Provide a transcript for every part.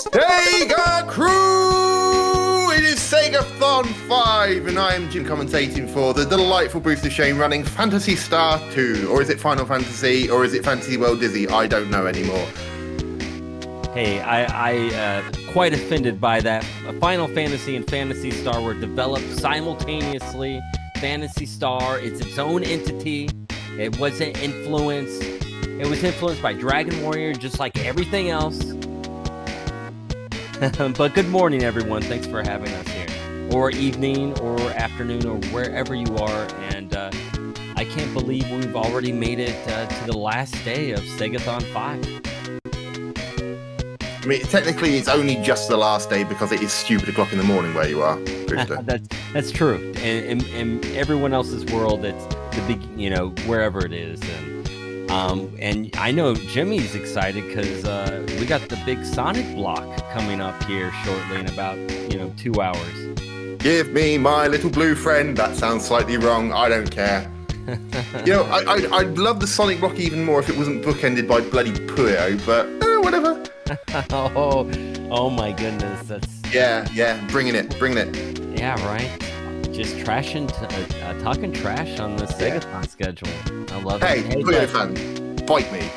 SegaCrew! It is SEGATHON 5, and I am Jim commentating for the delightful Boostershane running Phantasy Star 2. Or is it Final Fantasy, or is it Fantasy World Dizzy? I don't know anymore. Hey, I quite offended by that. Final Fantasy and Phantasy Star were developed simultaneously. Phantasy Star is its own entity. It wasn't influenced. It was influenced by Dragon Warrior, just like everything else. But good morning, everyone. Thanks for having us here. Or evening, or afternoon, or wherever you are. And I can't believe we've already made it to the last day of SEGATHON 5. I mean, technically, it's only just the last day because it is stupid o'clock in the morning where you are, Booster. That's true. And in everyone else's world, it's the big, wherever it is. And I know Jimmy's excited because we got the big Sonic block coming up here shortly in about 2 hours. Give me my little blue friend. That sounds slightly wrong. I don't care. I'd love the Sonic block even more if it wasn't bookended by bloody Puyo, but whatever. oh my goodness, that's yeah, bringing it. Yeah, right. Just talking trash on the SEGATHON schedule. I love it. Hey, Puyo fan, bite me.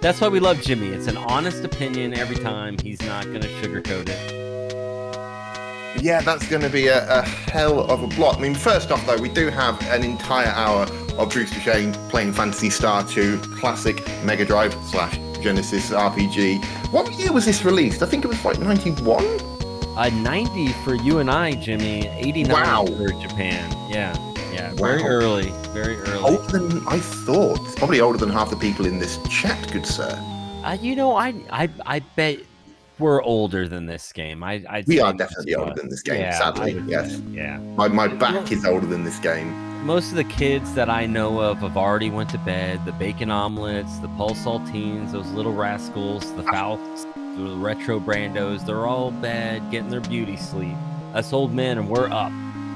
That's why we love Jimmy. It's an honest opinion every time. He's not going to sugarcoat it. Yeah, that's going to be a hell of a block. I mean, first off, though, we do have an entire hour of Boostershane playing Phantasy Star 2 classic Mega Drive / Genesis RPG. What year was this released? I think it was like 91? 90 for you and I, Jimmy. 89 for Japan. Yeah. Very early. Older than I thought. It's probably older than half the people in this chat, good sir. I bet we're older than this game. We are definitely older than this game, sadly. Yes. Yeah. My back is older than this game. Most of the kids that I know of have already went to bed. The bacon omelets, the pulse saltines, those little rascals, the Fausts, the retro brandos, they're all bed, getting their beauty sleep. Us old men, and we're up.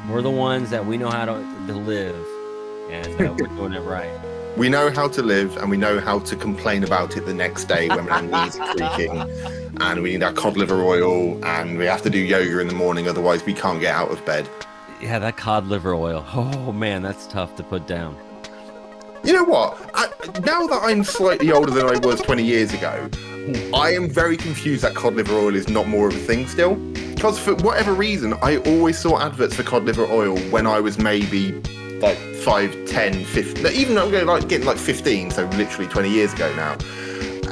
We're the ones that we know how to live, and we're doing it right. We know how to live, and we know how to complain about it the next day when our knees are creaking, and we need our cod liver oil, and we have to do yoga in the morning, otherwise we can't get out of bed. Yeah, that cod liver oil. Oh, man, that's tough to put down. You know what? Now that I'm slightly older than I was 20 years ago, I am very confused that cod liver oil is not more of a thing still. Because for whatever reason, I always saw adverts for cod liver oil when I was maybe like 5, 10, 15. Even I'm going getting like 15, so literally 20 years ago now.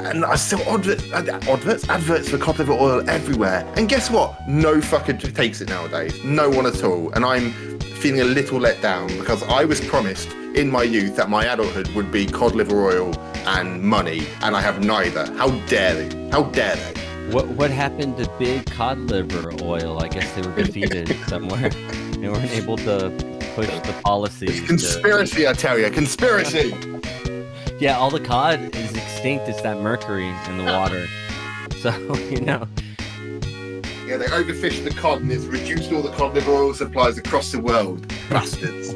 And I saw adverts for cod liver oil everywhere. And guess what? No fucker takes it nowadays. No one at all. And I'm feeling a little let down because I was promised in my youth that my adulthood would be cod liver oil and money, and I have neither. How dare they? How dare they? What happened to big cod liver oil? I guess they were defeated somewhere. They weren't able to push the policy. It's conspiracy, I tell you. Conspiracy! Yeah, all the cod is extinct. It's that mercury in the water. So, Yeah, they overfished the cod and it's reduced all the cod liver oil supplies across the world. Bastards.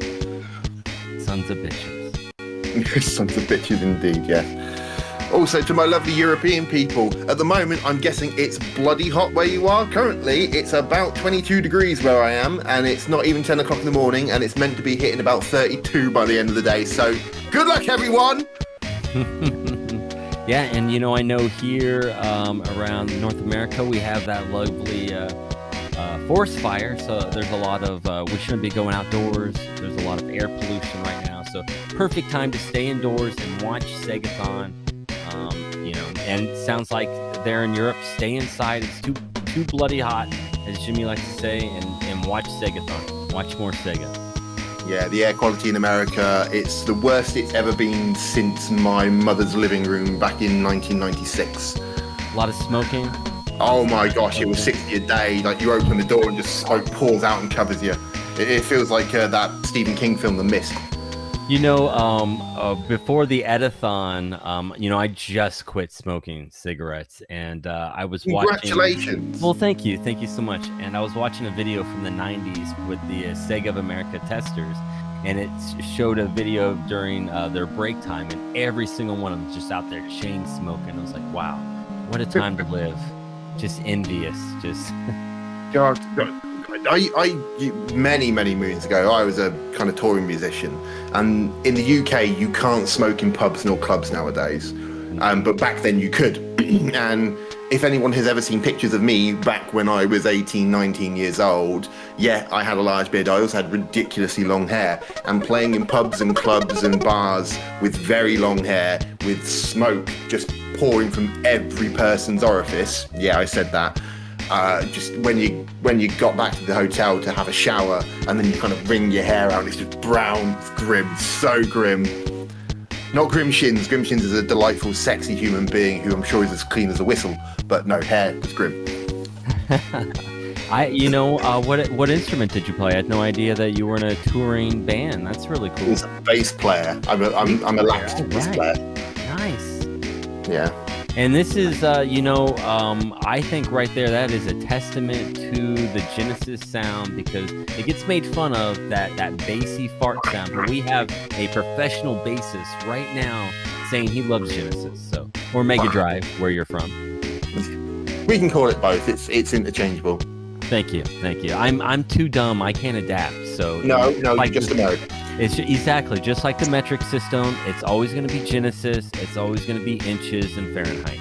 Sons of bitches. Sons of bitches indeed, yes. Also, to my lovely European people, at the moment, I'm guessing it's bloody hot where you are. Currently, it's about 22 degrees where I am, and it's not even 10 o'clock in the morning, and it's meant to be hitting about 32 by the end of the day. So, good luck, everyone! Yeah, and I know here around North America, we have that lovely forest fire, so there's a lot of, we shouldn't be going outdoors. There's a lot of air pollution right now, so perfect time to stay indoors and watch SEGATHON. And it sounds like there in Europe, stay inside. It's too bloody hot, as Jimmy likes to say, and watch SEGATHON. Watch more Sega. Yeah, the air quality in America, it's the worst it's ever been since my mother's living room back in 1996. A lot of smoking. Oh my gosh, it was 60 a day. Like, you open the door and just smoke pours out and covers you. It feels like that Stephen King film, The Mist. Before the Edathon, I just quit smoking cigarettes, and I was watching. Congratulations! Well, thank you so much. And I was watching a video from the '90s with the Sega of America testers, and it showed a video during their break time, and every single one of them just out there chain smoking. I was like, wow, what a time to live. just envious. Just God, many moons ago, I was a kind of touring musician, and in the UK, you can't smoke in pubs nor clubs nowadays. But back then you could. And if anyone has ever seen pictures of me back when I was 18, 19 years old, yeah, I had a large beard. I also had ridiculously long hair. And playing in pubs and clubs and bars with very long hair, with smoke just pouring from every person's orifice. Yeah, I said that. Just when you got back to the hotel to have a shower, and then you kind of wring your hair out, it's just brown, it's grim, so grim. Not Grim Shins. Grim Shins is a delightful, sexy human being who I'm sure is as clean as a whistle, but no, hair was grim. What instrument did you play? I had no idea that you were in a touring band. That's really cool. I was a bass player. I'm a lap bass player. Nice. Yeah. And this is, I think right there, that is a testament to the Genesis sound, because it gets made fun of, that bassy fart sound. But we have a professional bassist right now saying he loves Genesis, or Mega Drive, where you're from. We can call it both. It's interchangeable. Thank you. I'm too dumb. I can't adapt. So no, you're just American. It's exactly just like the metric system. It's always going to be Genesis. It's always going to be inches and Fahrenheit.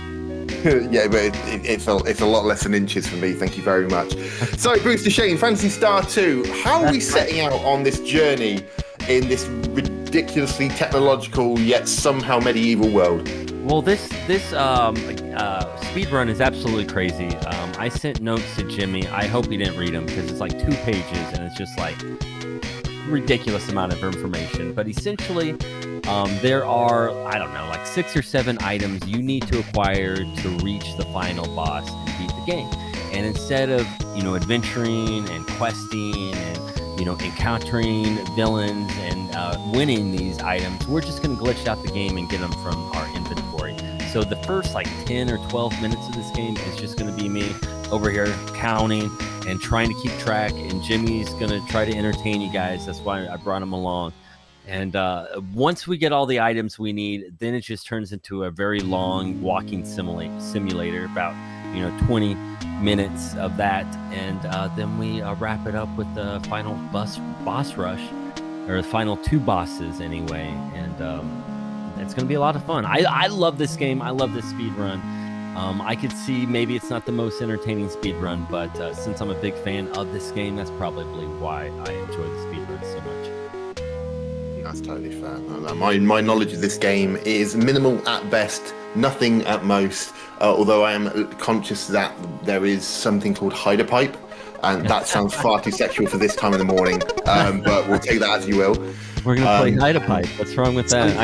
Yeah, but it's a lot less than inches for me. Thank you very much. So, Boostershane, Phantasy Star 2. How are we setting out on this journey in this ridiculously technological yet somehow medieval world? Well, this speed run is absolutely crazy. I sent notes to Jimmy. I hope he didn't read them, because it's like 2 pages and it's just like ridiculous amount of information. But essentially, there are, I don't know, like 6 or 7 items you need to acquire to reach the final boss and beat the game. And instead of, adventuring and questing and, encountering villains and winning these items, we're just going to glitch out the game and get them from our inventory. So the first like 10 or 12 minutes of this game is just going to be me over here counting and trying to keep track, and Jimmy's going to try to entertain you guys. That's why I brought him along. And once we get all the items we need, then it just turns into a very long walking simulator, about 20 minutes of that, and then we wrap it up with the final boss rush, or the final 2 bosses anyway, and it's going to be a lot of fun. I love this game. I love this speed run. I could see maybe it's not the most entertaining speed run, but since I'm a big fan of this game, that's probably why I enjoy the speed run so much. That's totally fair. My knowledge of this game is minimal at best, nothing at most, although I am conscious that there is something called Hider-Pipe, and that sounds far too sexual for this time of the morning, but we'll take that as you will. We're going to play Hider-Pipe. What's wrong with that?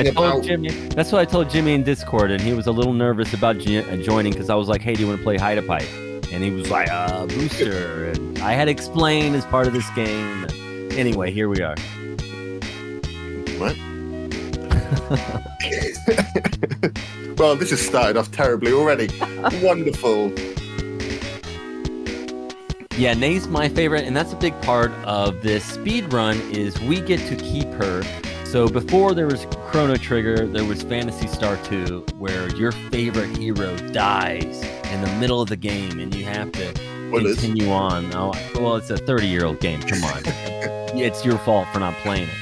That's what I told Jimmy in Discord, and he was a little nervous about joining, because I was like, hey, do you want to play Hider-Pipe? And he was like, Booster. And I had explained as part of this game. Anyway, here we are. What? Well, this has started off terribly already. Wonderful. Yeah, Nay's my favorite, and that's a big part of this speed run, is we get to keep her. So before there was Chrono Trigger, there was Phantasy Star 2, where your favorite hero dies in the middle of the game, and you have to continue on. Oh, well, it's a 30-year-old game. Come on. It's your fault for not playing it.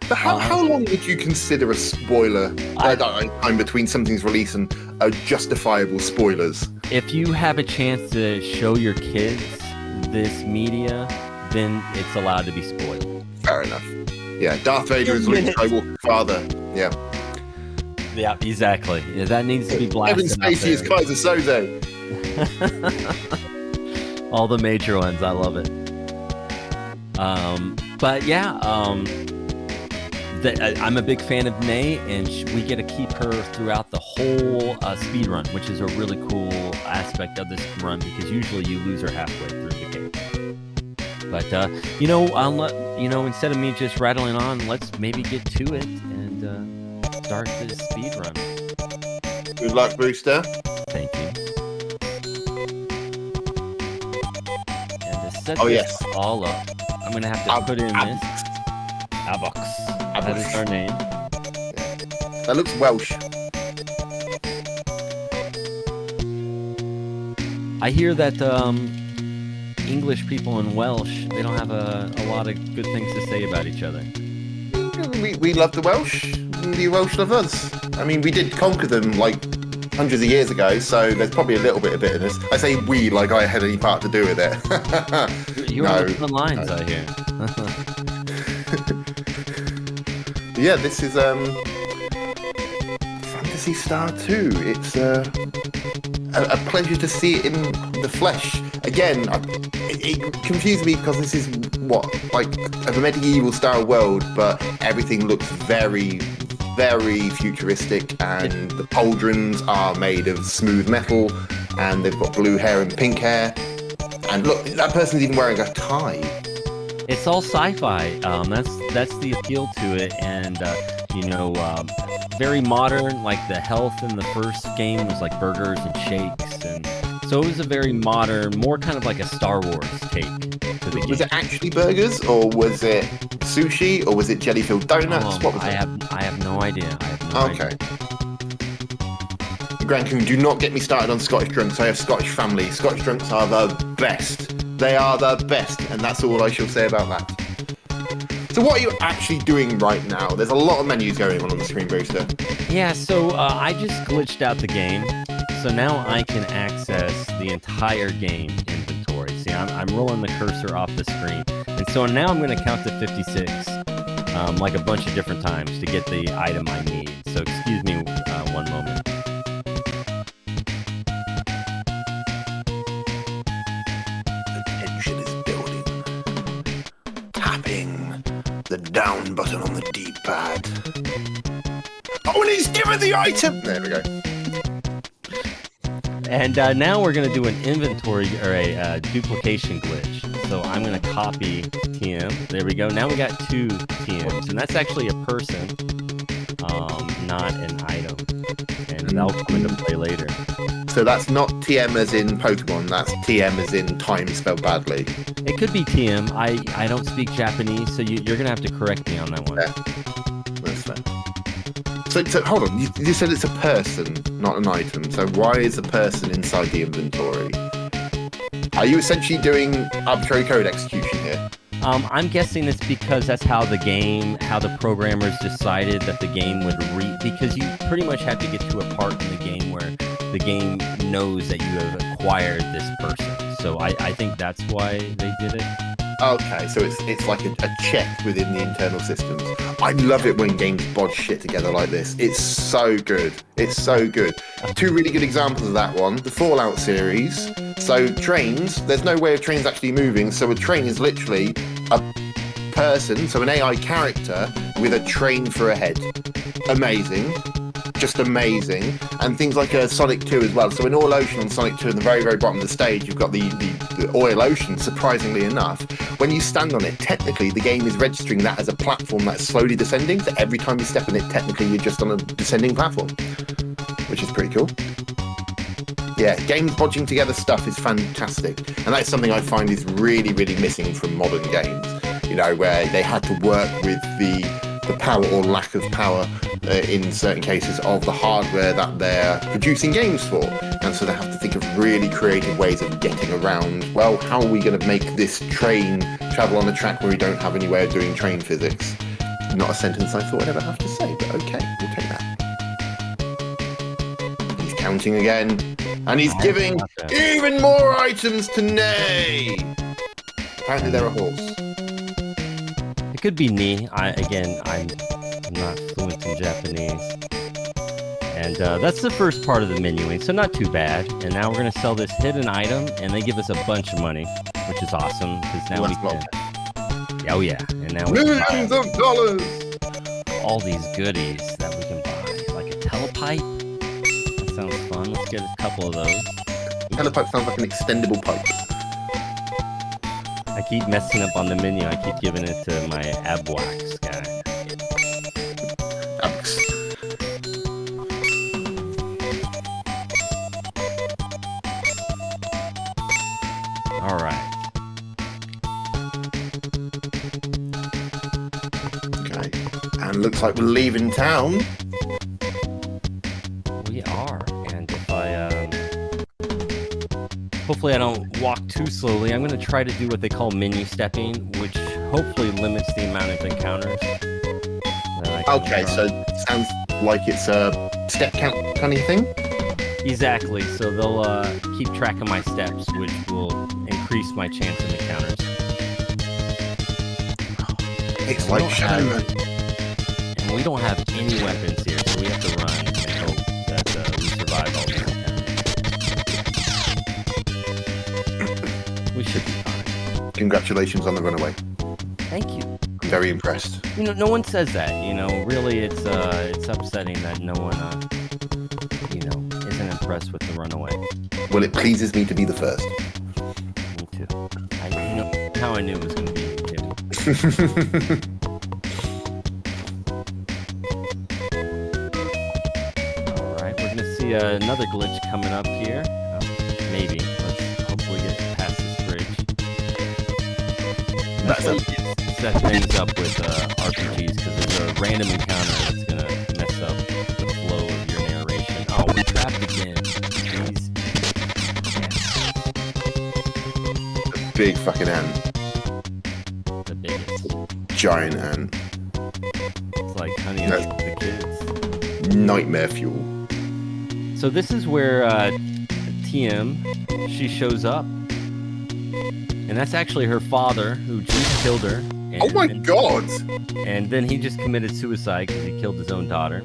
But how long would you consider a spoiler time between something's release and justifiable spoilers? If you have a chance to show your kids this media, then it's allowed to be spoiled. Fair enough. Yeah, Darth Vader is Luke Skywalker's father. Yeah. Yeah, exactly. Yeah, that needs to be blasted. Kevin Spacey is Kaiser Soze. All the major ones, I love it. But yeah, I'm a big fan of Nay, and we get to keep her throughout the whole speed run, which is a really cool aspect of this run, because usually you lose her halfway through the game. But instead of me just rattling on, let's maybe get to it and start this speed run. Good luck, Booster. Thank you. And to set this all up, I'm going to have to put in this. Avox. That is our name. That looks Welsh. I hear that English people in Welsh, they don't have a lot of good things to say about each other. We love the Welsh, and the Welsh love us. I mean, we did conquer them like hundreds of years ago, so there's probably a little bit of bitterness. I say we like I had any part to do with it. You're on the front lines, I hear. Yeah, this is Phantasy Star 2. It's a pleasure to see it in the flesh. Again, it confused me because this is like a medieval style world, but everything looks very, very futuristic, and the pauldrons are made of smooth metal, and they've got blue hair and pink hair. And look, that person's even wearing a tie. It's all sci-fi. That's the appeal to it, and very modern. Like the health in the first game was like burgers and shakes, and so it was a very modern, more kind of like a Star Wars take to the game. Was it actually burgers, or was it sushi, or was it jelly-filled donuts? What was it? I have no idea. Okay. Grand Coon, do not get me started on Scottish drunks. I have Scottish family. Scottish drunks are the best. They are the best, and that's all I shall say about that. So what are you actually doing right now? There's a lot of menus going on the screen, Booster. Yeah, so I just glitched out the game, so now I can access the entire game inventory. See, I'm rolling the cursor off the screen, and so now I'm going to count to 56, like a bunch of different times to get the item I need. So excuse me one moment. The down button on the D-pad. Oh, and he's given the item! There we go. And now we're going to do an inventory, or a duplication glitch. So I'm going to copy TM. There we go. Now we got 2 TMs. And that's actually a person, not an item. And that'll come into play later. So that's not TM as in Pokemon, that's TM as in time spelled badly. It could be TM. I don't speak Japanese, so you're going to have to correct me on that one. Yeah. That's fair. So hold on, you said it's a person, not an item. So why is a person inside the inventory? Are you essentially doing arbitrary code execution here? I'm guessing it's because that's how the programmers decided that the game would because you pretty much have to get to a part in the game where the game knows that you have acquired this person. So I think that's why they did it. Okay, so it's like a check within the internal systems. I love it when games bodge shit together like this. It's so good. It's so good. 2 really good examples of that one. The Fallout series. So trains, there's no way of trains actually moving. So a train is literally a person, so an AI character with a train for a head. Amazing. Just amazing. And things like Sonic 2 as well. So in All Ocean on Sonic 2, in the very, very bottom of the stage, you've got the oil ocean, surprisingly enough. When you stand on it, technically the game is registering that as a platform that's slowly descending. So every time you step on it, technically you're just on a descending platform, which is pretty cool. Yeah, games bodging together stuff is fantastic. And that's something I find is really, really missing from modern games. You know, where they had to work with the power or lack of power in certain cases of the hardware that they're producing games for. And so they have to think of really creative ways of getting around, well, how are we going to make this train travel on a track where we don't have any way of doing train physics? Not a sentence I thought I'd ever have to say, but okay, we'll take that. He's counting again, and he's giving even more items to Nay. Apparently they're a horse. It could be me. I'm not fluent in Japanese. And that's the first part of the menuing, so not too bad. And now we're going to sell this hidden item, and they give us a bunch of money, which is awesome, because now we can... Oh yeah, and now we can millions of dollars! All these goodies that we can buy. Like a telepipe? That sounds fun. Let's get a couple of those. Telepipe sounds like an extendable pipe. I keep messing up on the menu. I keep giving it to my Abwax guy. Abwax. All right. Okay. And looks like we're leaving town. We are. And if I Hopefully I don't walk too slowly. I'm going to try to do what they call menu stepping, which hopefully limits the amount of encounters. Okay, so sounds like it's a step count kind of thing? Exactly. So they'll keep track of my steps, which will increase my chance of encounters. It's like Shadow. And we don't have any weapons here, so we have to run and hope that we survive all these encounters. We should be fine. Congratulations on the runaway. Thank you. I'm very impressed. You know, no one says that. You know, really, it's upsetting that no one, isn't impressed with the runaway. Well, it pleases me to be the first. Me too. How I knew it was going to be you. All right, we're going to see another glitch coming up here. Maybe. Let's hopefully get past this bridge. That's how you set things up with RPGs, because there's a random encounter that's going to mess up the flow of your narration. Oh, we're trapped again. Jeez. Big fucking ant. The biggest. Giant ant. It's like honey and the kids. Nightmare fuel. So this is where TM, she shows up. And that's actually her father, who just killed her. And, Oh my god! And then he just committed suicide because he killed his own daughter.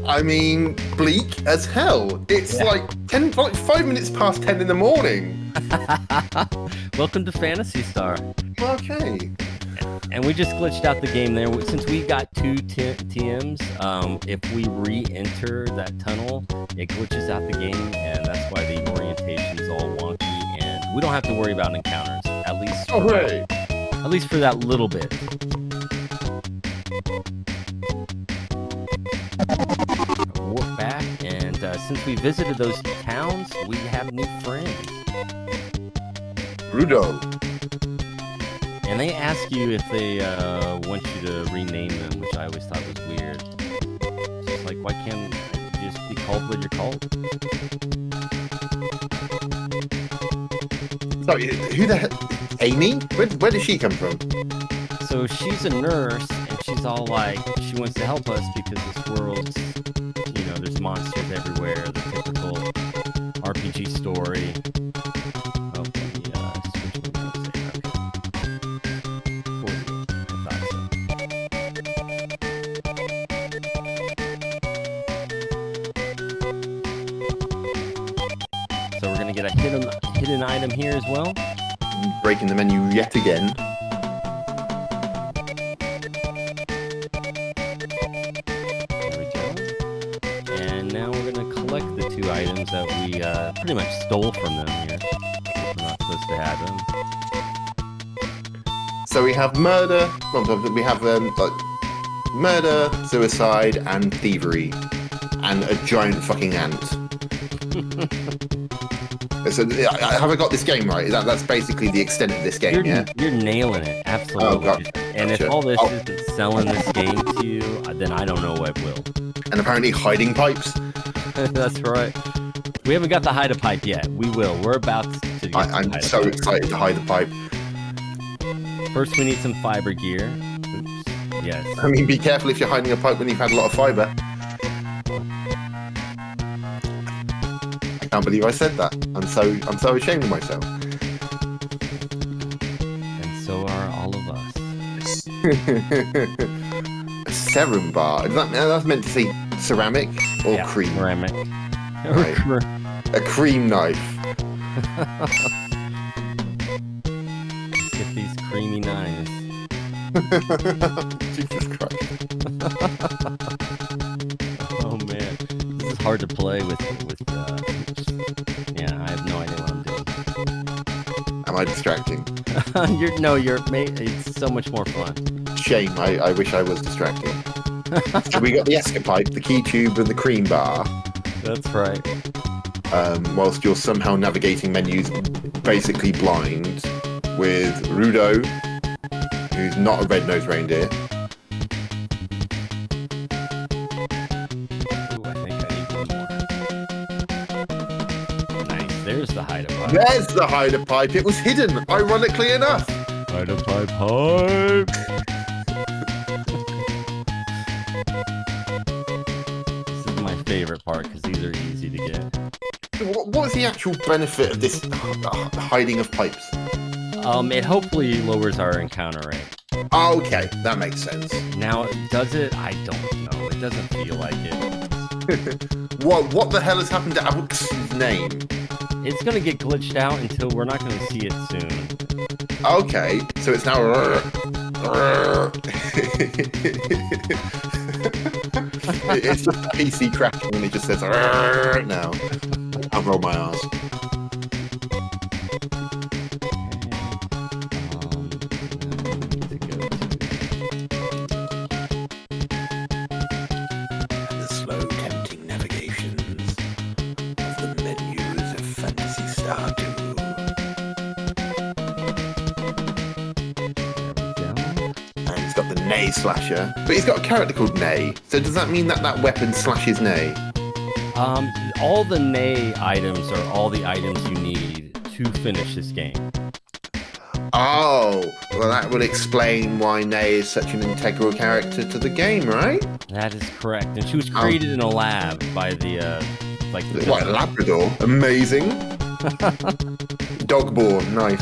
I mean, bleak as hell. It's like 5 minutes past 10 in the morning. Welcome to Phantasy Star. Okay. And we just glitched out the game there. Since we got two TMs, if we re-enter that tunnel, it glitches out the game, and that's why the orientation is all wonky, and we don't have to worry about encounters, at least for that little bit. Warp back, and since we visited those towns, we have new friends. Rudo. And they ask you if they want you to rename them, which I always thought was weird. It's like, why can't you just be called what you're called? Sorry, who the hell? Amy? Where did she come from? So she's a nurse, and she's all like, she wants to help us because this world's, there's monsters everywhere, the typical RPG story. Oh, yeah, switch me to save, okay. 48, I thought so. So we're gonna get a hidden item here as well. Breaking the menu yet again. There we go. And now we're gonna collect the two items that we pretty much stole from them here. We're not supposed to have them. So we have murder. We have murder, suicide, and thievery, and a giant fucking ant. So have I got this game right? That's basically the extent of this game, yeah? You're nailing it, absolutely. Oh, God. And if all this isn't selling this game to you, then I don't know what will. And apparently hiding pipes. That's right. We haven't got the hide a pipe yet. We will. We're about to get I'm so excited to hide the pipe. First, we need some fiber gear. Oops. Yes. I mean, be careful if you're hiding a pipe when you've had a lot of fiber. I can't believe I said that. I'm so ashamed of myself. And so are all of us. A serum bar. That's meant to say ceramic or cream. Ceramic. Right. A cream knife. Let's get these creamy knives. Jesus Christ. Oh man, this is hard to play with. Yeah, I have no idea what I'm doing. Am I distracting? It's so much more fun. Shame. I wish I was distracting. So we got the escapipe, the key tube, and the cream bar. That's right. Whilst you're somehow navigating menus basically blind with Rudo, who's not a red-nosed reindeer. Ooh, I think I need one more. Nice. There's the hider pipe. There's the hider pipe. It was hidden, ironically enough. Hider pipe. This is my favorite part because these are easy to get. What was the actual benefit of this hiding of pipes? It hopefully lowers our encounter rate. Okay, that makes sense. Now, does it? I don't know. It doesn't feel like it. What the hell has happened to Alex' name? It's gonna get glitched out until we're not gonna see it soon. Okay, so it's now. It's just a PC crashing and it just says now. I'll roll my arse. The slow, tempting navigations of the menus of Phantasy Star 2. And he's got the Nay Slasher, but he's got a character called Nay. So does that mean that that weapon slashes Nay? All the Nay items are all the items you need to finish this game. Oh, well that would explain why Nay is such an integral character to the game, right? That is correct. And she was created in a lab by the, What, Labrador? Amazing. Dogborn, nice.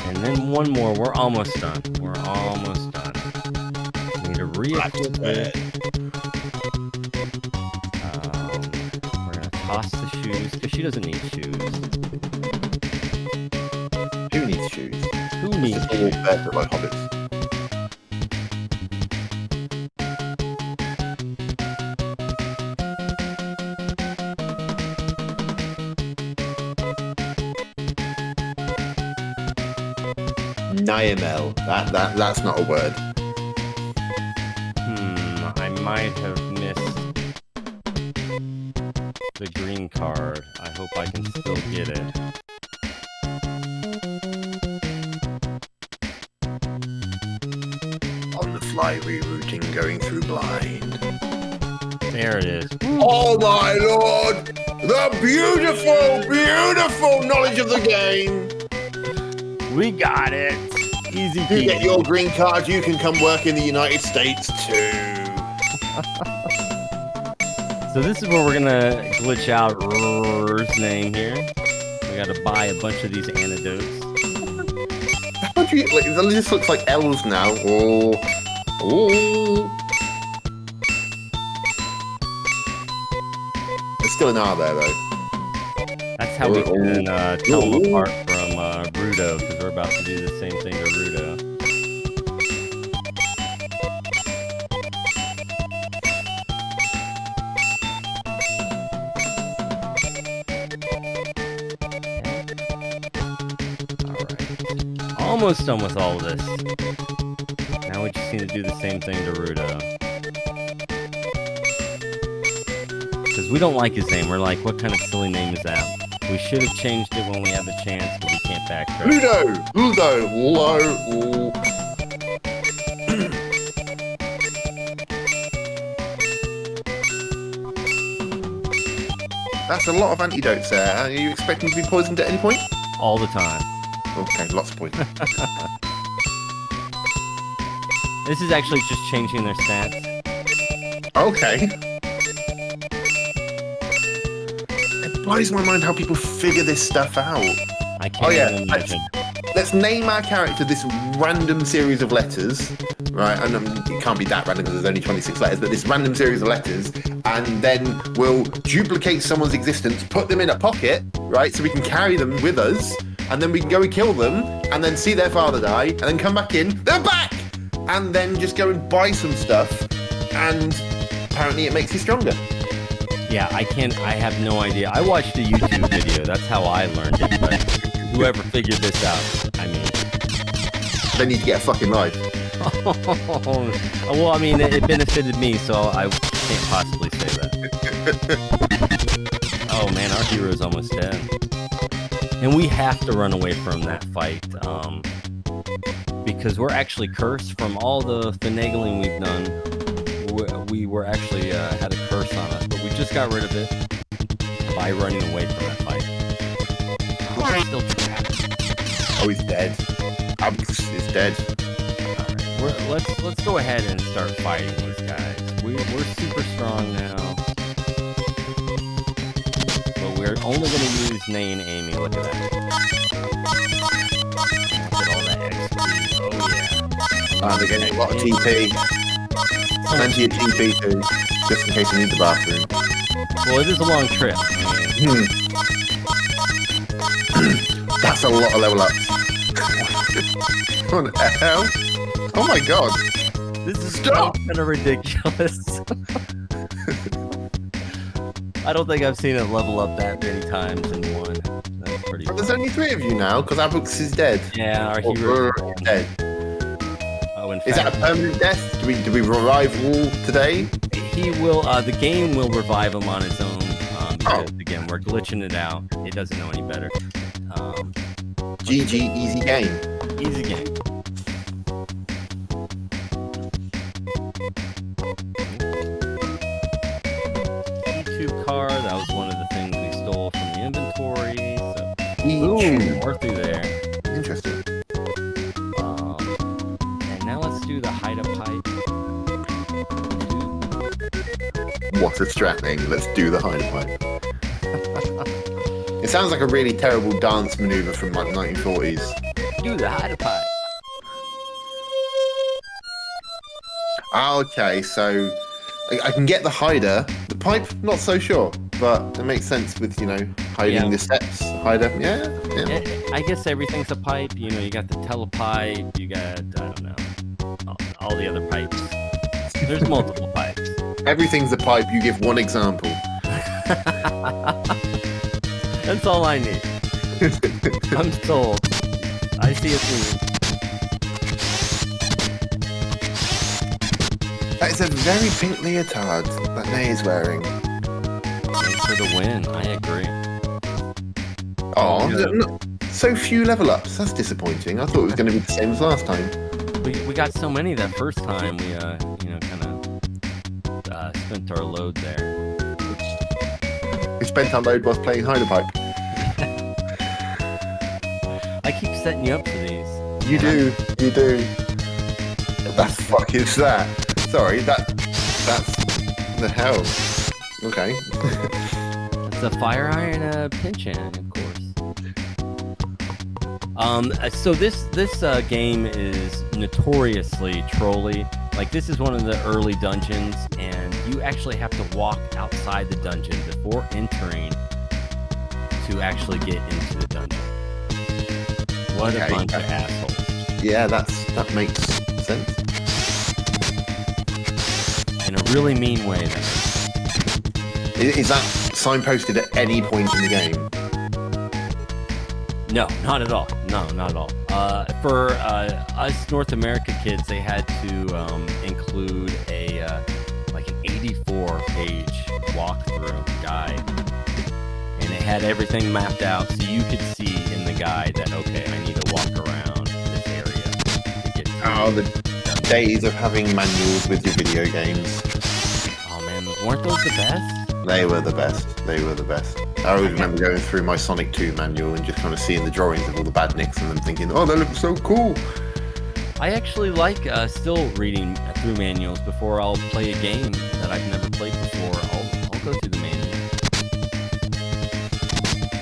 And then one more. We're almost done. We're almost done. Need to re-equip it. We're gonna toss the shoes because she doesn't need shoes. Who needs shoes? Who needs It's all shoes? barefoot like hobbits. Niamel. That's not a word. I might have missed the green card. I hope I can still get it. On the fly rerouting, going through blind. There it is. Oh my lord! The beautiful, beautiful knowledge of the game! We got it. Easy You peasy. get your green card, you can come work in the United States too. So this is where we're gonna glitch out R's name here. We gotta buy a bunch of these antidotes. How do you, like, it just looks like L's now. Oh. There's still an R there though. That's how we can tell them apart from Rudo, because we're about to do the same thing to Rudo. Alright. Almost done with all of this. Now we just need to do the same thing to Rudo. Because we don't like his name. We're like, what kind of silly name is that? We should have changed it when we had the chance, but we can't backtrack. Ludo! That's a lot of antidotes there. Are you expecting to be poisoned at any point? All the time. Okay, lots of poison. This is actually just changing their stats. Okay. It blows my mind how people figure this stuff out. I can't even let's, imagine. let's name our character this random series of letters, right? And it can't be that random because there's only 26 letters, but this random series of letters, and then we'll duplicate someone's existence, put them in a pocket, right? So we can carry them with us, and then we can go and kill them, and then see their father die, and then come back in, they're back! And then just go and buy some stuff, and apparently it makes you stronger. Yeah, I have no idea. I watched a YouTube video. That's how I learned it. But whoever figured this out, I mean... They need to get a fucking life. Well, I mean, it benefited me, so I can't possibly say that. Oh, man, our hero's almost dead. And we have to run away from that fight. because we're actually cursed from all the finagling we've done. We were actually had a curse on us, but we just got rid of it by running away from that fight. We're still trapped. Oh, he's dead. Abux is dead. Alright, let's go ahead and start fighting these guys. We're super strong now. But we're only going to use Nay and Amy. Look at that. Look at all that XP. Oh, yeah. They're getting a lot of TP. Plenty of TP too, just in case you need the bathroom. Well, it is a long trip. That's a lot of level ups. What the hell? Oh my god. This is Stop! kind of ridiculous. I don't think I've seen it level up that many times in one. That's pretty But fun. there's only 3 of you now, because Abux is dead. Yeah, our Or hero we're dead. Oh, in Is that a fact, permanent death? Do we revive all today? he will. The game will revive him on its own. Because, again, we're glitching it out. It doesn't know any better. GG, easy game. Easy game. YouTube car. That was one of the things we stole from the inventory. So, Ooh, more through there. interesting. And now let's do the hide up pipe. What a strat name. Let's do the hide pipe. It sounds like a really terrible dance maneuver from like 1940s. Do the hide up pipe. Okay, so I can get the hider. The pipe, not so sure, but it makes sense with, hiding Yeah. the steps. Hider, yeah. I guess everything's a pipe. You got the telepipe. You got, I don't know, all the other pipes. There's multiple pipes. Everything's a pipe. You give one example. That's all I need. I'm sold. I see a theme. That is a very pink leotard that Nay is wearing. Thanks for the win. I agree. Oh, Yeah. so few level ups. That's disappointing. I thought it was going to be the same as last time. We got so many that first time. We kind of spent our load there. We spent our load whilst playing Hider Pipe. I keep setting you up for these. You do. The fuck is that? Sorry, that's the hell. Okay. It's a fire iron pinch in, of course. So this game is notoriously trolly. Like, this is one of the early dungeons, and you actually have to walk outside the dungeon before entering to actually get into the dungeon. What a bunch of assholes. Yeah, that makes sense. In a really mean way, though. Is that signposted at any point in the game? No, not at all. No, not at all. For us North America kids, they had to include an 84-page walkthrough guide, and it had everything mapped out, so you could see in the guide that, okay, I need to walk around this area to get to The days of having manuals with your video games. Oh man, weren't those the best? They were the best. I always remember going through my Sonic 2 manual and just kind of seeing the drawings of all the badniks and then thinking, oh, they look so cool. I actually like still reading through manuals before I'll play a game that I've never played before. I'll go through the manual.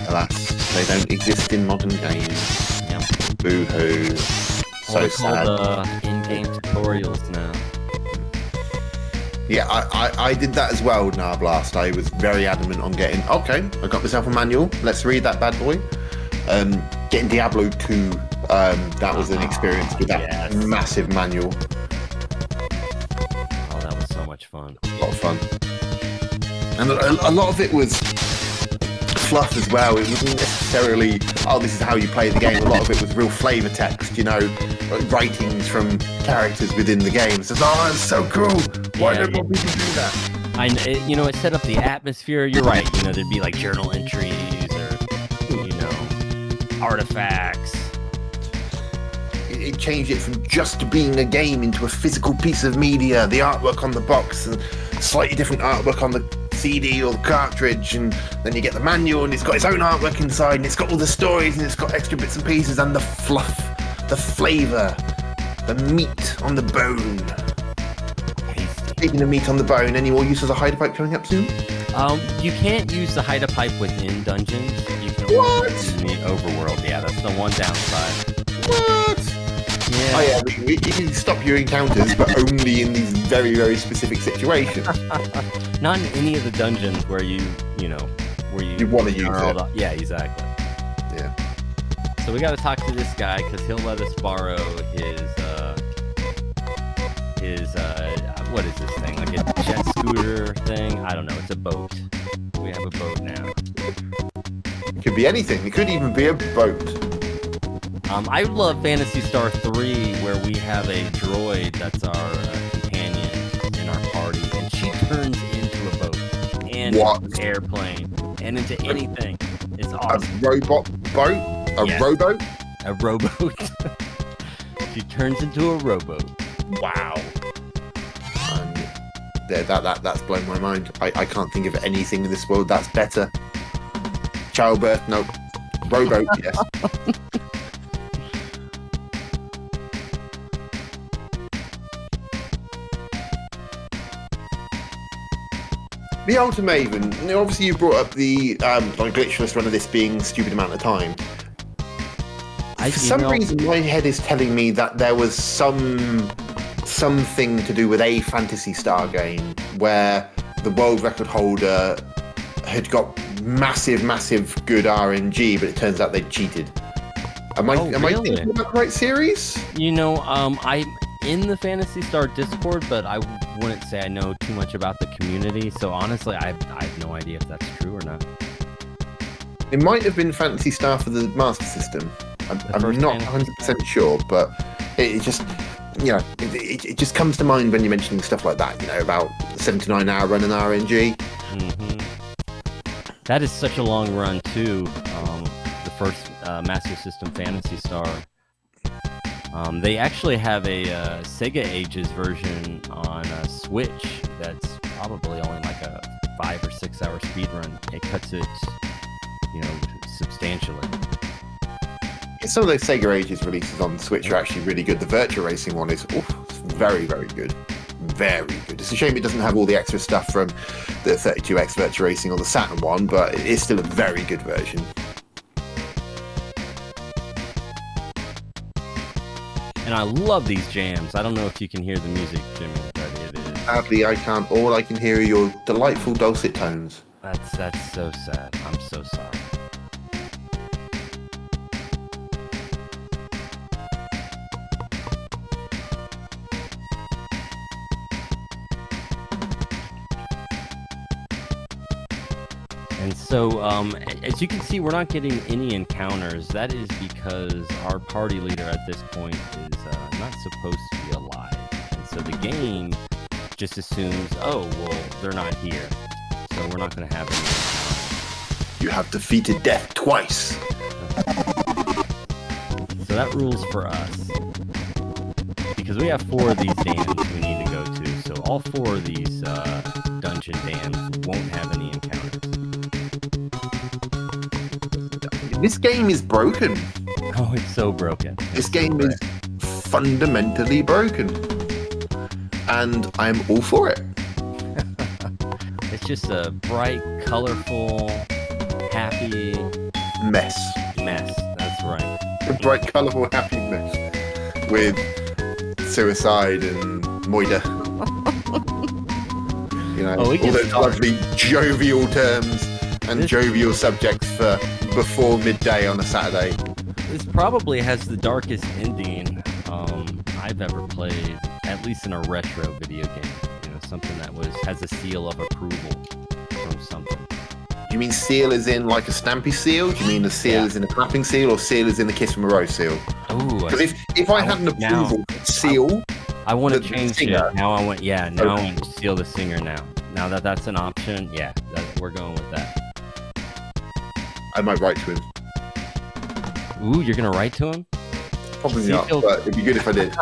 Alas, they don't exist in modern games. Yep. Boo-hoo. So sad. Called in-game tutorials now. Yeah, I did that as well, Blast. I was very adamant on getting, okay, I got myself a manual. Let's read that bad boy. Getting Diablo 2, that was an experience with that massive manual. Oh, that was so much fun. A lot of fun. And a lot of it was fluff as well. It wasn't necessarily, oh, this is how you play the game. A lot of it was real flavor text, writings from characters within the game. So, oh, it's so cool. Why don't more people do that? It set up the atmosphere. You're right. There'd be like journal entries or, artifacts. it changed it from just being a game into a physical piece of media. The artwork on the box and slightly different artwork on the CD or the cartridge, and then you get the manual and it's got its own artwork inside, and it's got all the stories and it's got extra bits and pieces and the fluff, the flavour, the meat on the bone. Speaking of meat on the bone, any more use of the hider pipe coming up soon? You can't use the hider pipe within dungeons. You can only use it in the overworld. Yeah, that's the one downside. What? Yeah. Oh yeah, you can stop your encounters, but only in these very, very specific situations. Not in any of the dungeons where you want to use it. Yeah, exactly. Yeah. So we got to talk to this guy because he'll let us borrow his what is this thing? Like a jet scooter thing? I don't know. It's a boat. We have a boat now. It could be anything. It could even be a boat. I love Phantasy Star 3, where we have a droid that's our companion in our party, and she turns into a boat and into an airplane and into anything. It's awesome. A robot boat? A rowboat? A rowboat. She turns into a rowboat. Wow. That's blown my mind. I can't think of anything in this world that's better. Childbirth, no. Rowboat, yes. The Ultimaven. Now, obviously, you brought up the glitchless run of this being a stupid amount of time. For some reason, my head is telling me that there was something to do with a Phantasy Star game where the world record holder had got massive good RNG, but it turns out they'd cheated. Am I thinking about the right series? I'm in the Phantasy Star Discord, but I wouldn't say I know too much about the community. So honestly, I have no idea if that's true or not. It might have been Phantasy Star for the Master System. I'm not 100% sure, but it just, it just comes to mind when you're mentioning stuff like that, about 79-hour run and RNG. Mm-hmm. That is such a long run, too. The first Master System Phantasy Star. They actually have a Sega Ages version on Switch that's probably only like a 5 or 6 hour speed run. It cuts it, substantially. Some of those Sega Ages releases on Switch are actually really good. The Virtua Racing one is very, very good. Very good. It's a shame it doesn't have all the extra stuff from the 32X Virtua Racing or the Saturn one, but it is still a very good version. And I love these jams. I don't know if you can hear the music, Jimmy, but it is. Sadly, I can't. All I can hear are your delightful dulcet tones. That's so sad. I'm so sorry. And so, as you can see, we're not getting any encounters. That is because our party leader at this point is not supposed to be alive. And so the game just assumes, they're not here. So we're not going to have any encounters. You have defeated death twice. So that rules for us. Because we have 4 of these dams we need to go to. So all 4 of these dungeon dams won't have any encounters. This game is broken. Oh, it's so broken. This game is fundamentally broken. And I'm all for it. It's just a bright, colorful, happy mess. That's right. A bright, colorful, happy mess with suicide and moida. All those lovely jovial terms and jovial subjects for before midday on a Saturday. This probably has the darkest ending I've ever played, at least in a retro video game. Something that has a seal of approval from something. You mean seal as in like a stampy seal? Do you mean the seal as in a clapping seal, or seal as in the kiss from a rose seal? Because if I had an approval seal, I want to change it. Now I want to seal the singer now. Now that's an option, we're going with that. I might write to him. Ooh, you're gonna write to him? Probably See, not, Phil- but it'd be good if I did.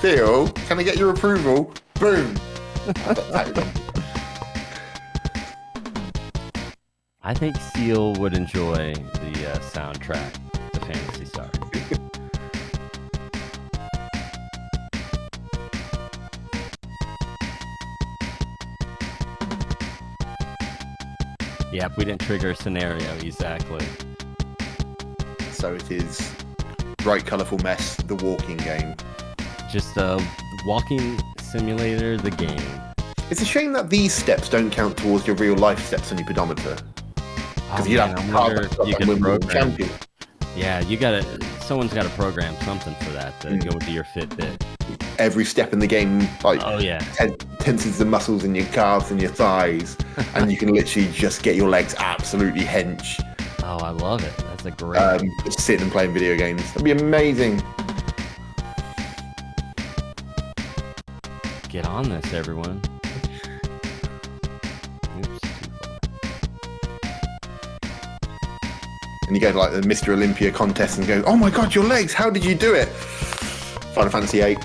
Phil, can I get your approval? Boom. I think Seal would enjoy the soundtrack to Phantasy Star. Yep, we didn't trigger a scenario, exactly. So it is Bright Colourful Mess, the walking game. Just a walking simulator, the game. It's a shame that these steps don't count towards your real life steps on your pedometer. Because you'd have to you could program. champion. Yeah, someone's got to program something for that to go into your Fitbit. Every step in the game, like, tenses the muscles in your calves and your thighs, and you can literally just get your legs absolutely hench. Oh, I love it. That's a great. Just sitting and playing video games. That'd be amazing. Get on this, everyone. Oops, too far. And you go to like the Mr. Olympia contest and go, oh my god, your legs, how did you do it? Final Fantasy VIII.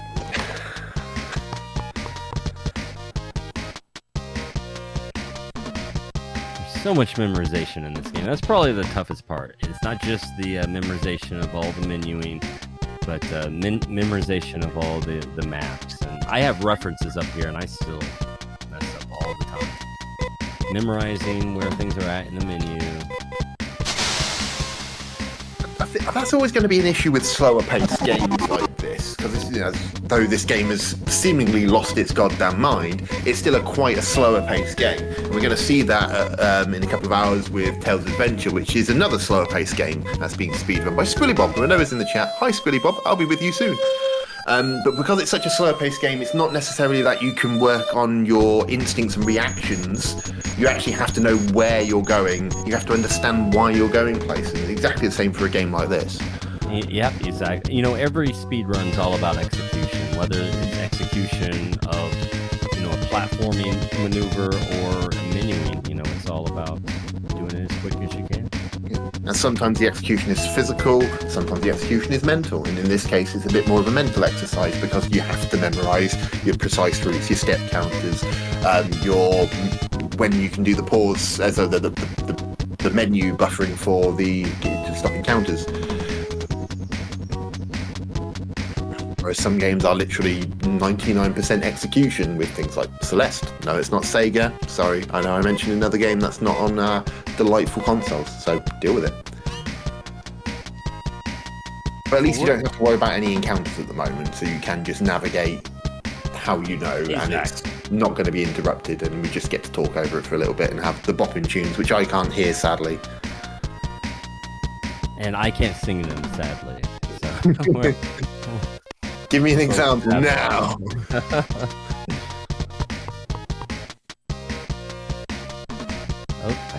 There's so much memorization in this game. That's probably the toughest part. It's not just the memorization of all the menuing, but memorization of all the maps. And I have references up here, and I still mess up all the time. Memorizing where things are at in the menu. That's always going to be an issue with slower paced games like this, because though this game has seemingly lost its goddamn mind, it's still quite a slower paced game. And we're going to see that in a couple of hours with Tales of Adventure, which is another slower paced game that's being speedrun by Spillybob, who I know is in the chat. Hi Spillybob, I'll be with you soon. But because it's such a slower paced game, it's not necessarily that you can work on your instincts and reactions. You actually have to know where you're going. You have to understand why you're going places. Exactly the same for a game like this. Yep, exactly. Every speedrun's all about execution, whether it's execution of, a platforming maneuver or menuing. It's all about doing it as quick as you can. And sometimes the execution is physical, sometimes the execution is mental. And in this case, it's a bit more of a mental exercise because you have to memorize your precise routes, your step counters, when you can do the pause as the menu buffering for the stopping counters. Whereas some games are literally 99% execution with things like Celeste. No, it's not Sega. Sorry, I know I mentioned another game that's not on delightful consoles, so deal with it. But at least you don't have to worry about any encounters at the moment, so you can just navigate how you know, and it's not going to be interrupted, and we just get to talk over it for a little bit and have the bopping tunes, which I can't hear, sadly. And I can't sing them, sadly. So. Give me an example now. I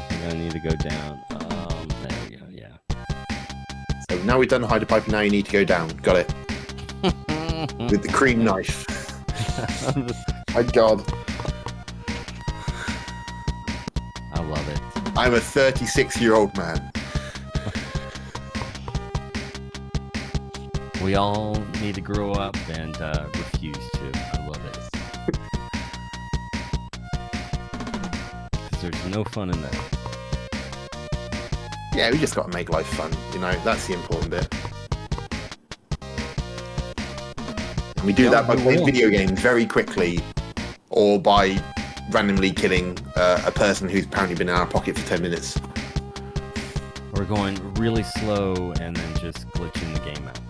think I need to go down. There we go, yeah. So now we've done the Hyder Pipe, now you need to go down. Got it. With the cream knife. My God. I love it. I'm a 36-year-old man. We all need to grow up and refuse to. I love it. Because there's no fun in that. Yeah, we just got to make life fun. That's the important bit. And we do that by playing video games very quickly, or by randomly killing a person who's apparently been in our pocket for 10 minutes. Or going really slow and then just glitching the game out.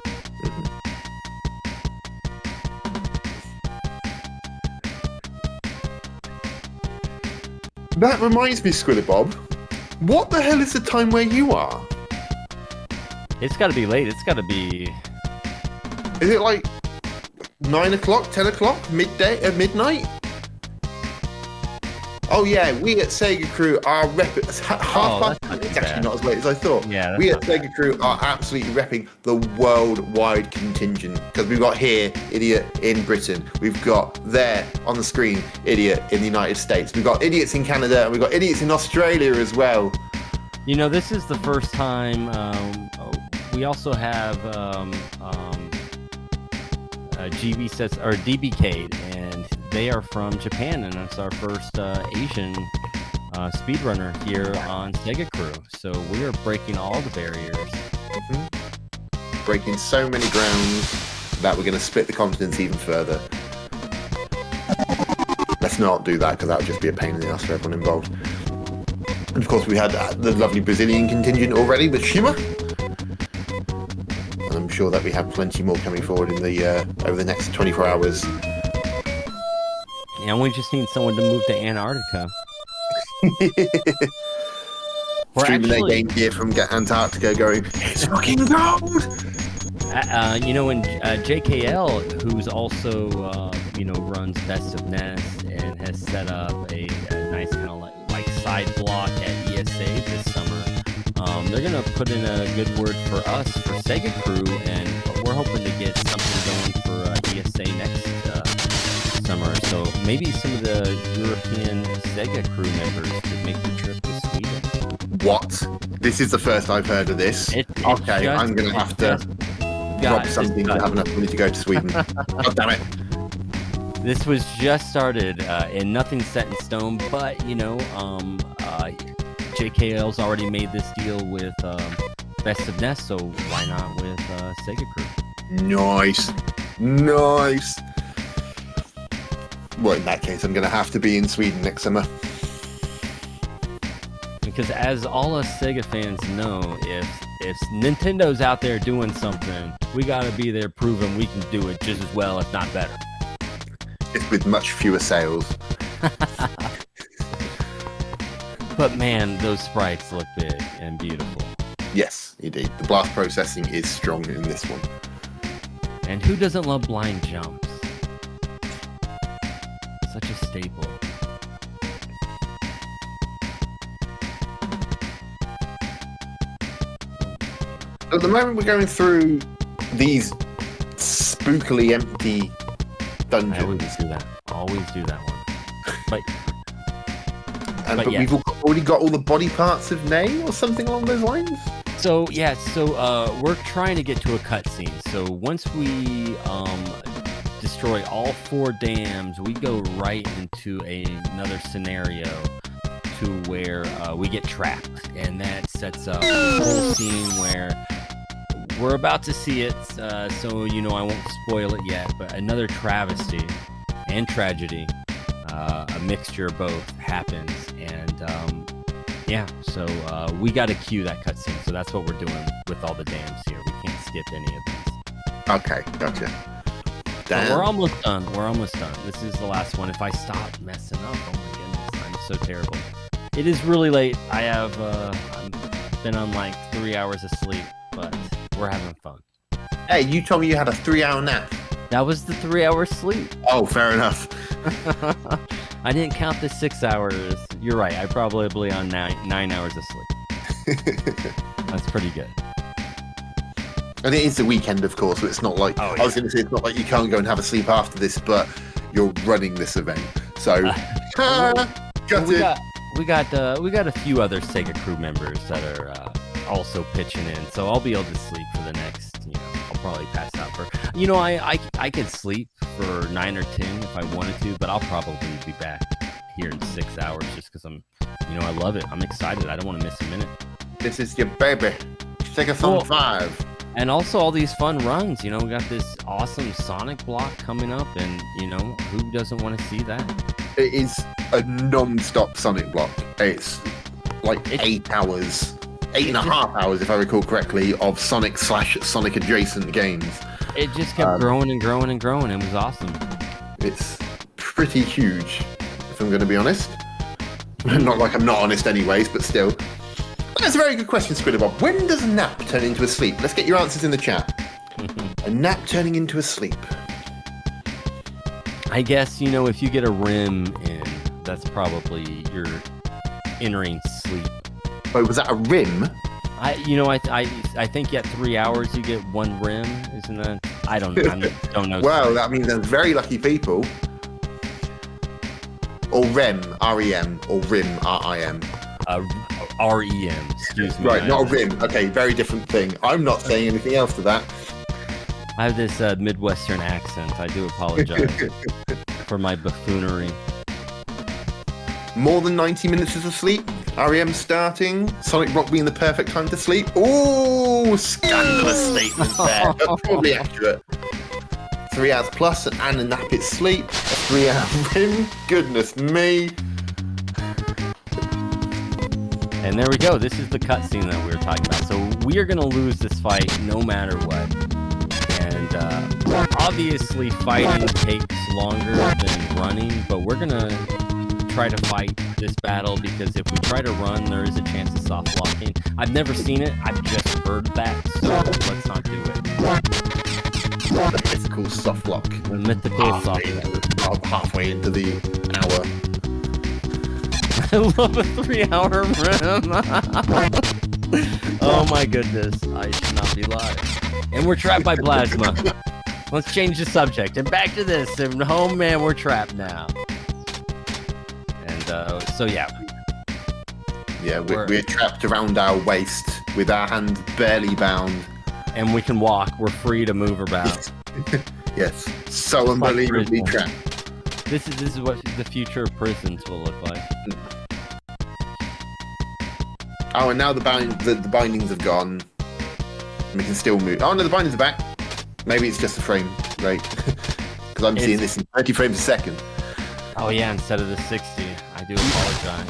That reminds me, Squidderbob, what the hell is the time where you are? It's got to be late. It's got to be... Is it like 9 o'clock, 10 o'clock, midnight? Oh yeah, we at SegaCrew are half past. It's actually not as late as I thought. Yeah, we at SegaCrew are absolutely repping the worldwide contingent, because we've got here idiot in Britain, we've got there on the screen idiot in the United States, we've got idiots in Canada, and we've got idiots in Australia as well. This is the first time we also have GB sets or DBK, and they are from Japan, and it's our first Asian speedrunner here on SegaCrew. So we are breaking all the barriers. Breaking so many grounds that we're going to split the continents even further. Let's not do that, because that would just be a pain in the ass for everyone involved. And of course, we had the lovely Brazilian contingent already with Shima. And I'm sure that we have plenty more coming forward in the over the next 24 hours. Yeah, we just need someone to move to Antarctica. Streaming their game gear from Antarctica going, it's fucking cold! You know, and JKL, who's also, runs Best of Nest and has set up a nice kind of like side block at ESA this summer. They're going to put in a good word for us for SegaCrew, and we're hoping to get something going for ESA next summer. So maybe some of the European SegaCrew members could make the trip to Sweden. What? This is the first I've heard of this. Okay, I'm going to have to drop something to have enough money to go to Sweden. God damn it. This was just started, and nothing's set in stone, but, JKL's already made this deal with Best of Nest, so why not with SegaCrew? Nice. Well, in that case, I'm going to have to be in Sweden next summer. Because as all us Sega fans know, if Nintendo's out there doing something, we gotta be there proving we can do it just as well, if not better. Just with much fewer sales. But man, those sprites look big and beautiful. Yes, indeed. The blast processing is strong in this one. And who doesn't love blind jumps? Such a staple. At the moment, we're going through these spookily empty dungeons. I always do that one. But we've already got all the body parts of Nay or something along those lines? So we're trying to get to a cutscene. So once we destroy all 4 dams, we go right into another scenario to where we get trapped, and that sets up a whole scene where we're about to see it, so I won't spoil it yet, but another travesty and tragedy, a mixture of both happens, and so we got to cue that cutscene, so that's what we're doing with all the dams here. We can't skip any of these. Okay, gotcha. So we're almost done. This is the last one. If I stop messing up, oh my goodness, I'm so terrible. It is really late. I have I've been on like 3 hours of sleep, but we're having fun. Hey, you told me you had a 3-hour nap. That was the 3 hours sleep. Oh, fair enough. I didn't count the 6 hours. You're right. I probably on 9 hours of sleep. That's pretty good. And it is the weekend, of course, so it's not like I was going to say it's not like you can't go and have a sleep after this, but you're running this event, so we got a few other SegaCrew members that are also pitching in, so I'll be able to sleep for the next. I'll probably pass out for. I could sleep for 9 or 10 if I wanted to, but I'll probably be back here in 6 hours just because I'm, I love it. I'm excited. I don't want to miss a minute. This is your baby. SegaThon 5. And also all these fun runs, we got this awesome Sonic block coming up, and, who doesn't want to see that? It is a non-stop Sonic block. It's like 8 hours, 8.5 hours, if I recall correctly, of Sonic/Sonic adjacent games. It just kept growing and growing and growing. It was awesome. It's pretty huge, if I'm going to be honest. Not like I'm not honest anyways, but still. That's a very good question, Squidderbob. When does a nap turn into a sleep? Let's get your answers in the chat. A nap turning into a sleep. I guess, if you get a REM in, that's probably you're entering sleep. Oh, was that a RIM? I think at 3 hours you get 1 REM, isn't that? I don't know. Well, that means they're very lucky people. Or REM, R-E-M, or RIM, R-I-M. REM. Excuse me. Right, not a rim. Okay, very different thing. I'm not saying anything else to that. I have this Midwestern accent. I do apologize for my buffoonery. More than 90 minutes of sleep. REM starting. Sonic Rock being the perfect time to sleep. Ooh, scandalous statement there, but probably accurate. 3 hours plus and a nap it's sleep. A 3-hour rim. Goodness me. And there we go. This is the cutscene that we were talking about. So we are going to lose this fight no matter what. And obviously fighting takes longer than running, but we're going to try to fight this battle because if we try to run, there is a chance of soft locking. I've never seen it. I've just heard that, so let's not do it. The mythical soft lock. The mythical soft lock. Halfway into the hour. I love a 3-hour rim. Oh my goodness. I should not be lying. And we're trapped by plasma. Let's change the subject. And back to this. And oh man, we're trapped now. And so yeah. Yeah, we're trapped around our waist with our hands barely bound. And we can walk. We're free to move about. Yes. So unbelievably trapped. This is what the future of prisons will look like. Oh, and now the bindings have gone. We can still move. Oh no, the bindings are back. Maybe it's just a frame rate. Because I'm seeing this in 30 frames a second. Oh yeah, instead of the 60. I do apologize.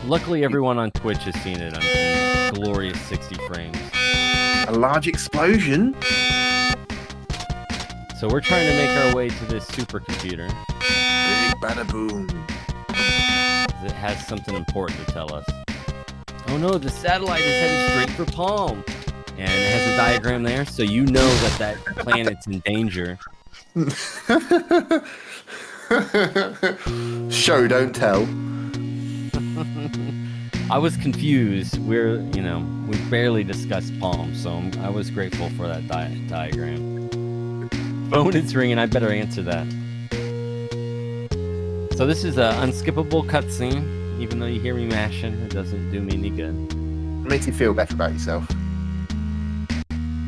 Luckily, everyone on Twitch has seen it in glorious 60 frames. A large explosion. So we're trying to make our way to this supercomputer. Big bada boom. It has something important to tell us. Oh no, the satellite is headed straight for Palm. And it has a diagram there, so you know that planet's in danger. Show, don't tell. I was confused. We barely discussed Palm, so I was grateful for that diagram. Phone is ringing. I better answer that. So this is an unskippable cutscene. Even though you hear me mashing, it doesn't do me any good. It makes you feel better about yourself.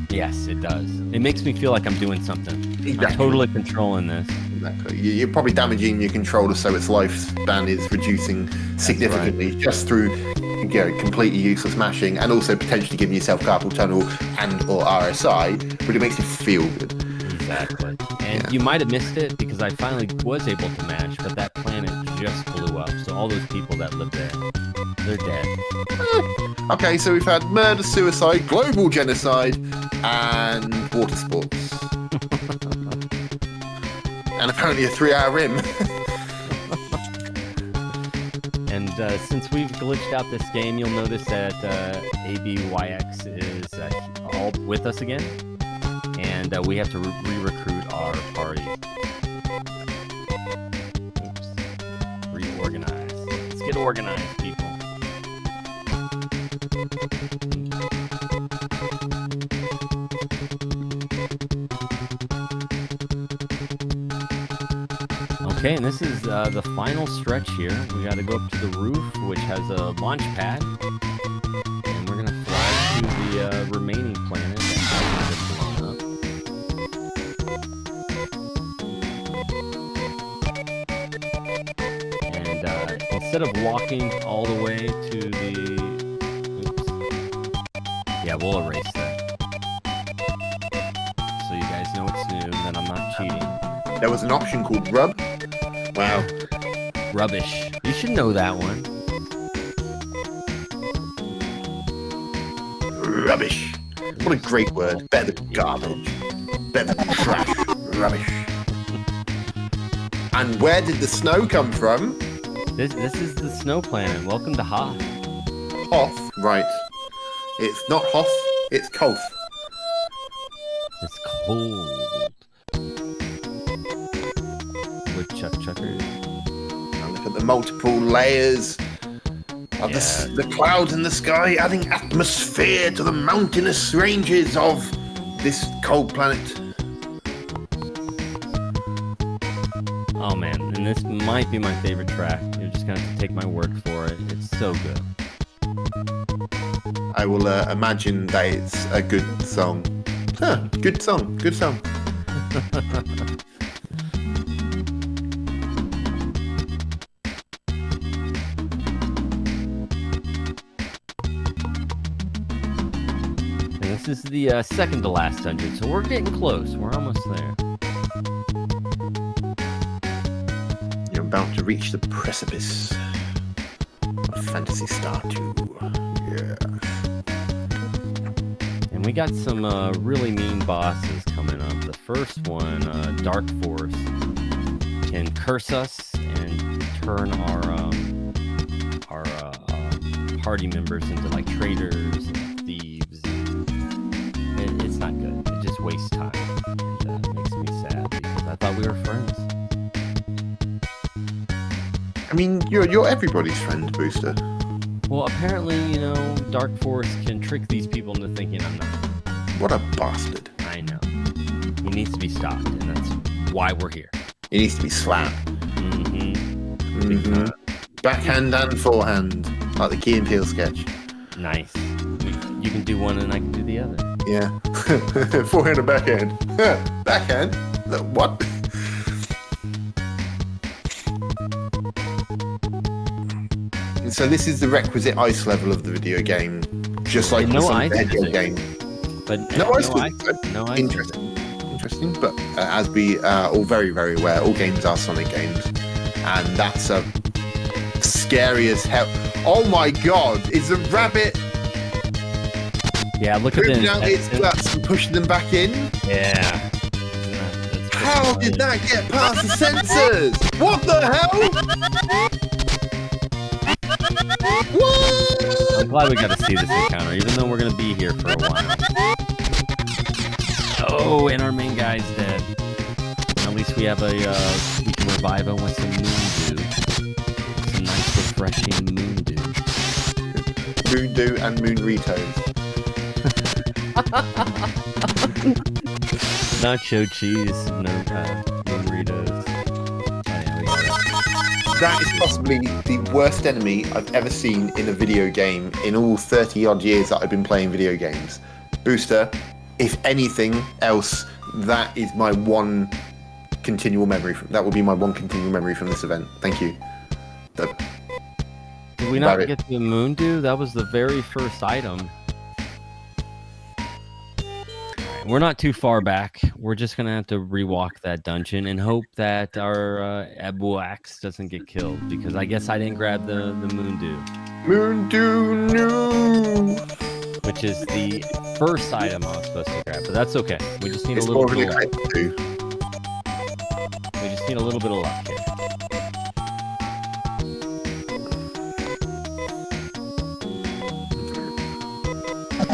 Yes, it does. It makes me feel like I'm doing something. Exactly. I'm totally controlling this. Exactly. You're probably damaging your controller so its lifespan is reducing significantly just through completely useless mashing and also potentially giving yourself carpal tunnel and or RSI, but it makes you feel good. Exactly. And you might have missed it because I finally was able to mash, but that planet just blew up. So all those people that lived there, they're dead. Okay, so we've had murder, suicide, global genocide, and water sports. And apparently a 3-hour rim. And since we've glitched out this game, you'll notice that ABYX is all with us again. And we have to re-recruit our party. Oops. Reorganize. Let's get organized, people. Okay, and this is the final stretch here. We got to go up to the roof, which has a launch pad. And we're going to fly to the remaining planet that hasn't been blown up. And instead of walking all the way to the... Oops. Yeah, we'll erase that. So you guys know it's new, that I'm not cheating. There was an option called rub. Wow. Rubbish. You should know that one. Rubbish. What a great word. Better than garbage. Better than trash. Rubbish. And where did the snow come from? This is the snow planet. Welcome to Hoth. Hoth. Right. It's not Hoth, it's Koth. It's cold. Chuckers. And look at the multiple layers of the clouds in the sky, adding atmosphere to the mountainous ranges of this cold planet. Oh man, and this might be my favorite track. You're just gonna have to take my word for it. It's so good. I will imagine that it's a good song. Huh, good song, good song. And this is the second to last dungeon, so we're getting close. We're almost there. You're about to reach the precipice of Phantasy Star 2. Yeah. And we got some really mean bosses coming up. The first one, Dark Force, can curse us and turn our party members into like traitors and thieves. It's not good. It just wastes time. It makes me sad because I thought we were friends. I mean, you're everybody's friend, Booster. Well, apparently, you know, Dark Force can trick these people into thinking I'm not. What a bastard. I know. He needs to be stopped, and that's why we're here. He needs to be slapped. Backhand and forehand, like the Key and Peele sketch. Nice. You can do one and I can do the other. Yeah. Forehand and backhand. Backhand? What? So this is the requisite ice level of the video game, just like no some ice video game. But No ice. No ice. Interesting. But as we are all very, very aware, all games are Sonic games, and that's a scary as hell. Oh my God! It's a rabbit. Yeah, look at Putting out its guts and pushing them back in. Yeah. How did that get past the sensors? What the hell? What? I'm glad we got to see this encounter, even though we're gonna be here for a while. Oh, and our main guy's dead. At least we have we can revive him with some moon dew. Some nice, refreshing moon dew. Moon dew and moon ritos. Nacho cheese, no burritos. Oh, yeah, we got it. That is possibly the worst enemy I've ever seen in a video game in all 30 odd years that I've been playing video games. Booster, if anything else, that is my one continual memory. That will be my one continual memory from this event. Thank you. Did we not get the moon dew? That was the very first item. We're not too far back. We're just going to have to rewalk that dungeon and hope that our Abu Axe doesn't get killed, because I guess I didn't grab the moon dew. Moon dew, no! Which is the first item I was supposed to grab, but that's okay. We just need a little bit of luck. We just need a little bit of luck here.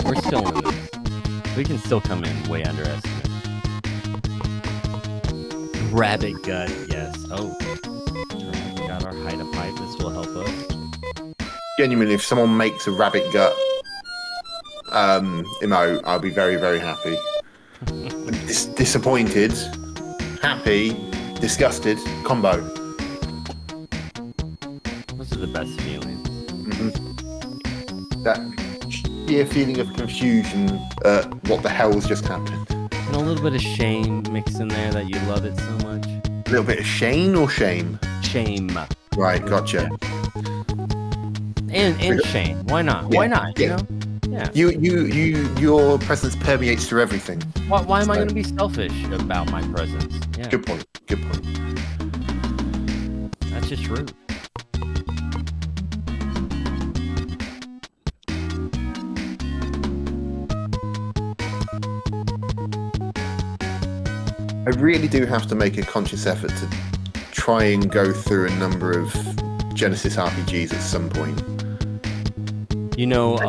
We're still in this. We can still come in way under estimate. Rabbit gut, yes. Oh, we got our hide a pipe. This will help us. Genuinely, if someone makes a rabbit gut emote, I'll be very, very happy. Disappointed, happy, disgusted, combo. Those are the best feelings. That sheer feeling of confusion at what the hell's just happened. And a little bit of shame mixed in there that you love it so much. A little bit of shame or shame? Shame. Right, gotcha. And shame. Why not? Yeah, Why not? yeah. You know? Yeah. Your presence permeates through everything. Why am I going to be selfish about my presence? Yeah. Good point. Good point. That's just rude. I really do have to make a conscious effort to try and go through a number of Genesis RPGs at some point. You know,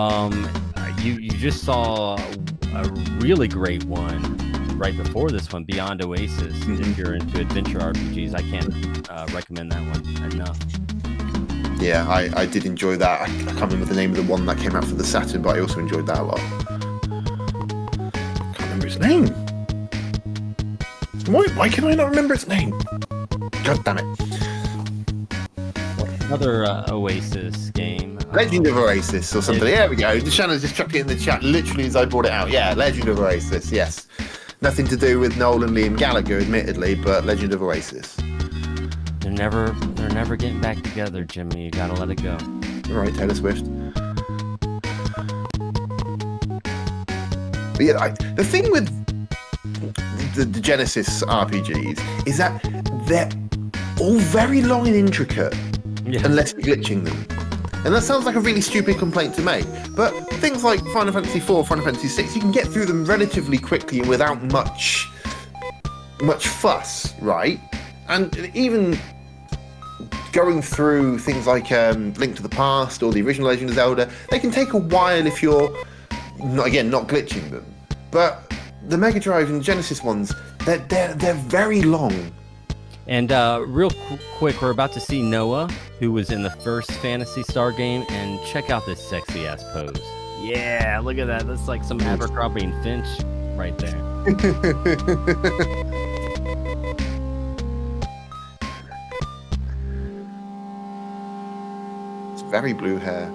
you just saw a really great one right before this one, Beyond Oasis. If you're into adventure RPGs, I can't recommend that one enough. Yeah, I did enjoy that. I can't remember the name of the one that came out for the Saturn, but I also enjoyed that a lot. Can't remember its name. Why can I not remember its name? God damn it. another Oasis game. Legend of Oasis or something. There we go. Shannon just chucked it in the chat literally as I brought it out. Yeah, Legend of Oasis. Yes, nothing to do with Noel and Liam Gallagher, admittedly, but Legend of Oasis. They're never getting back together, Jimmy. You gotta let it go. All right, Taylor Swift. But yeah, the thing with the Genesis RPGs is that they're all very long and intricate, unless you're glitching them. And that sounds like a really stupid complaint to make, but things like Final Fantasy IV, Final Fantasy VI, you can get through them relatively quickly and without much fuss, right? And even going through things like Link to the Past or the original Legend of Zelda, they can take a while if you're, not glitching them. But the Mega Drive and Genesis ones, they're very long. And real quick, we're about to see Noah, who was in the first Phantasy Star game, and check out this sexy ass pose. Yeah, look at that. That's like some Abercrombie and Finch right there. It's very blue hair.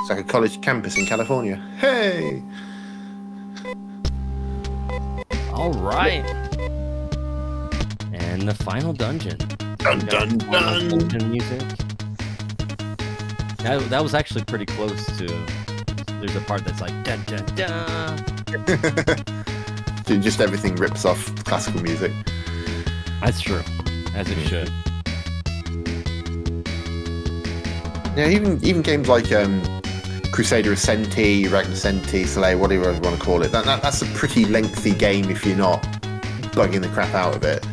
It's like a college campus in California. Hey! All right. And the final dungeon. Dun dun dun! Dungeon music. That was actually pretty close to. There's a part that's like dun dun dun. Just everything rips off classical music. That's true, as it should. Yeah, even games like Crusader Ascenti, Ragnar Soleil, whatever you want to call it. That's a pretty lengthy game if you're not bugging the crap out of it.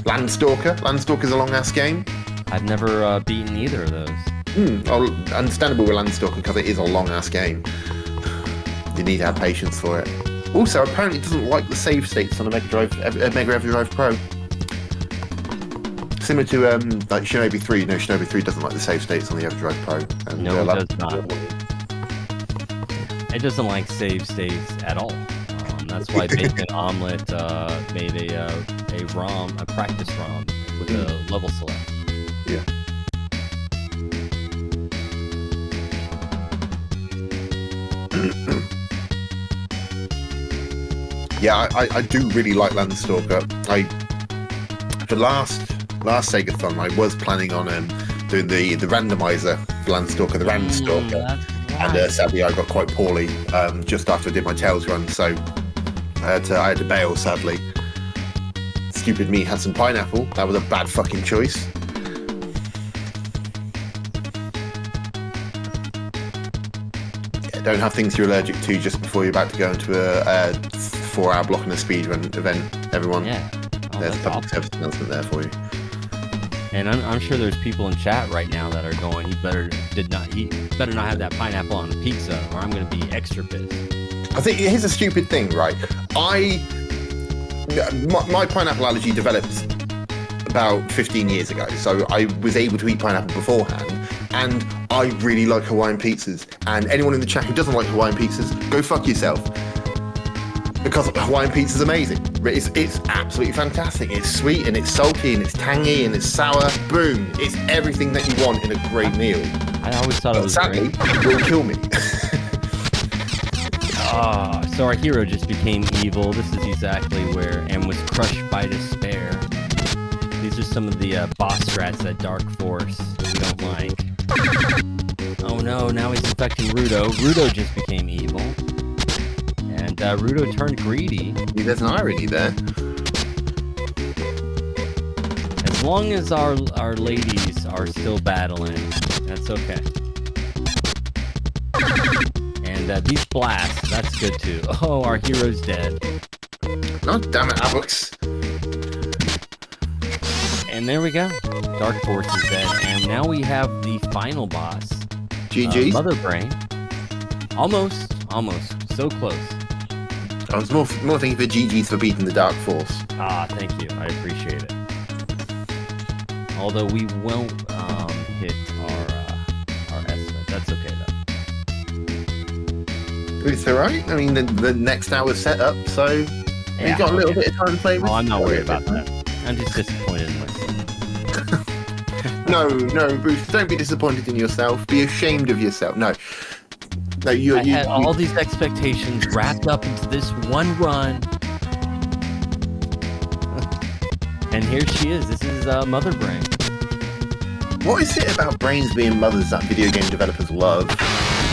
Landstalker's a long ass game. I've never beaten either of those. Understandable with Landstalker because it is a long ass game. You need to have patience for it. Also, apparently, it doesn't like the save states on a Mega Drive Pro. Similar to like Shinobi 3. No, Shinobi 3 doesn't like the save states on the Everdrive Pro. And, no, it does not. It doesn't like save states at all. That's why Bacon Omelet made a ROM, a practice ROM with a level select. Yeah. Yeah, I do really like Landstalker. The last SEGATHON, I was planning on doing the randomizer for Landstalker, the Randstalker. And sadly, I got quite poorly just after I did my Tails run, so I had to bail, sadly. Stupid me had some pineapple. That was a bad fucking choice. Yeah, don't have things you're allergic to just before you're about to go into a 4-hour block and a speedrun event, everyone. Yeah. There's a public service announcement there for you. And I'm sure there's people in chat right now that are going, he better not have that pineapple on the pizza, or I'm going to be extra pissed. I think here's a stupid thing, right? My pineapple allergy developed about 15 years ago, so I was able to eat pineapple beforehand, and I really like Hawaiian pizzas. And anyone in the chat who doesn't like Hawaiian pizzas, go fuck yourself. Because Hawaiian pizza is amazing. It's absolutely fantastic. It's sweet and it's salty and it's tangy and it's sour. Boom! It's everything that you want in a great meal. I always thought it was sadly, great. It will kill me. So our hero just became evil. This is exactly where, and was crushed by despair. These are some of the boss strats that Dark Force we don't like. Oh no! Now he's infecting Rudo. Rudo just became evil. And Rudo turned greedy. There's an irony there. As long as our ladies are still battling, that's okay. And these blasts, that's good too. Oh, our hero's dead. Oh, damn it, Alex. And there we go. Dark Force is dead. And now we have the final boss. GG. Mother Brain. Almost. So close. I was more thinking for GG's for beating the Dark Force. Ah, thank you. I appreciate it. Although we won't hit our estimate. That's okay though. It's alright. I mean, the next hour's set up, so you've got a little bit of time to play with. Oh, I'm not worried about that. I'm just disappointed in myself. No, Bruce, don't be disappointed in yourself. Be ashamed of yourself. No, I had all these expectations wrapped up into this one run. And here she is. This is Mother Brain. What is it about brains being mothers that video game developers love?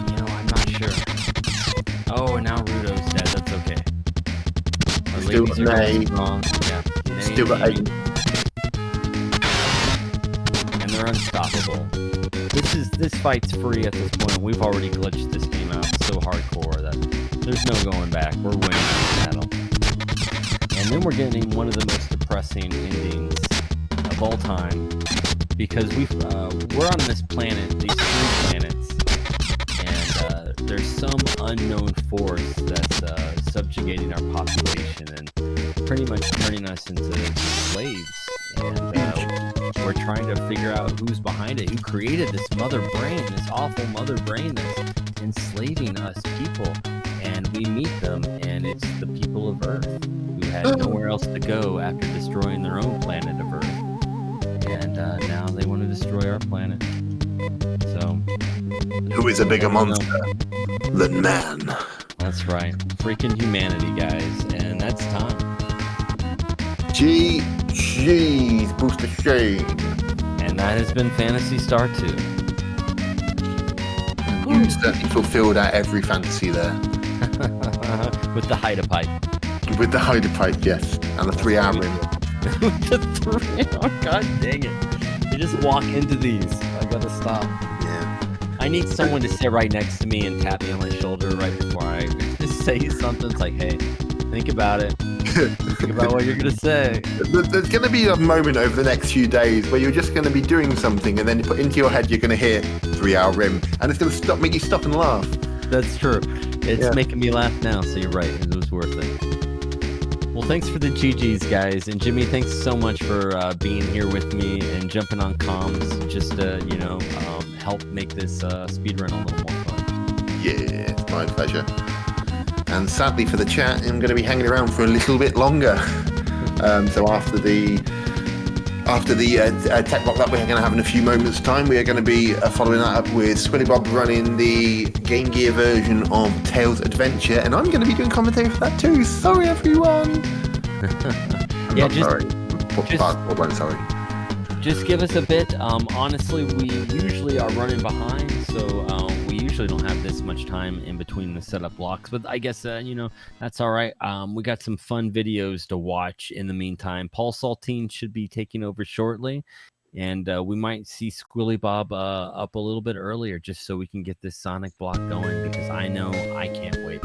You know, I'm not sure. Oh, and now Rudo's dead. That's okay. Our Still ladies got are Nay. going strong. Yeah. Still got 8. And they're unstoppable. This fight's free at this point. We've already glitched this game out so hardcore that there's no going back. We're winning this battle. And then we're getting one of the most depressing endings of all time, because we're on this planet, these 3 planets, and there's some unknown force that's subjugating our population and pretty much turning us into slaves. And we're trying to figure out who's behind it, who created this mother brain, this awful mother brain that's enslaving us people. And we meet them, and it's the people of Earth, who had nowhere else to go after destroying their own planet of Earth. And now they want to destroy our planet. So, who is a bigger monster than man? That's right. Freaking humanity, guys. And that's time. GG's, Boostershane. And that has been Phantasy Star 2. You certainly fulfilled out every fantasy there. With the Haida pipe. With the Haida pipe, yes. And the 3-hour rim. With the 3, oh god dang it. You just walk into these. I gotta stop. Yeah. I need someone to sit right next to me and tap me on my shoulder right before I just say something. It's like, hey, think about it. Think about what you're gonna say. There's going to be a moment over the next few days where you're just going to be doing something, and then you put into your head you're going to hear 3-hour rim, and it's going to make you stop and laugh. That's true. It's making me laugh now, so you're right. It was worth it. Well, thanks for the GGs, guys. And Jimmy, thanks so much for being here with me and jumping on comms just to, help make this speedrun a little more fun. Yeah, it's my pleasure. And sadly for the chat, I'm going to be hanging around for a little bit longer. So after the tech block that we're going to have in a few moments' time, we are going to be following that up with Swilly Bob running the Game Gear version of Tales Adventure, and I'm going to be doing commentary for that too. Sorry, everyone. Sorry. Just give us a bit. Honestly, we usually are running behind, so we usually don't have this much time in between the setup blocks. But I guess that's all right. We got some fun videos to watch in the meantime. Paul Saltine should be taking over shortly, and we might see Squilly Bob up a little bit earlier, just so we can get this Sonic block going, because I know I can't wait.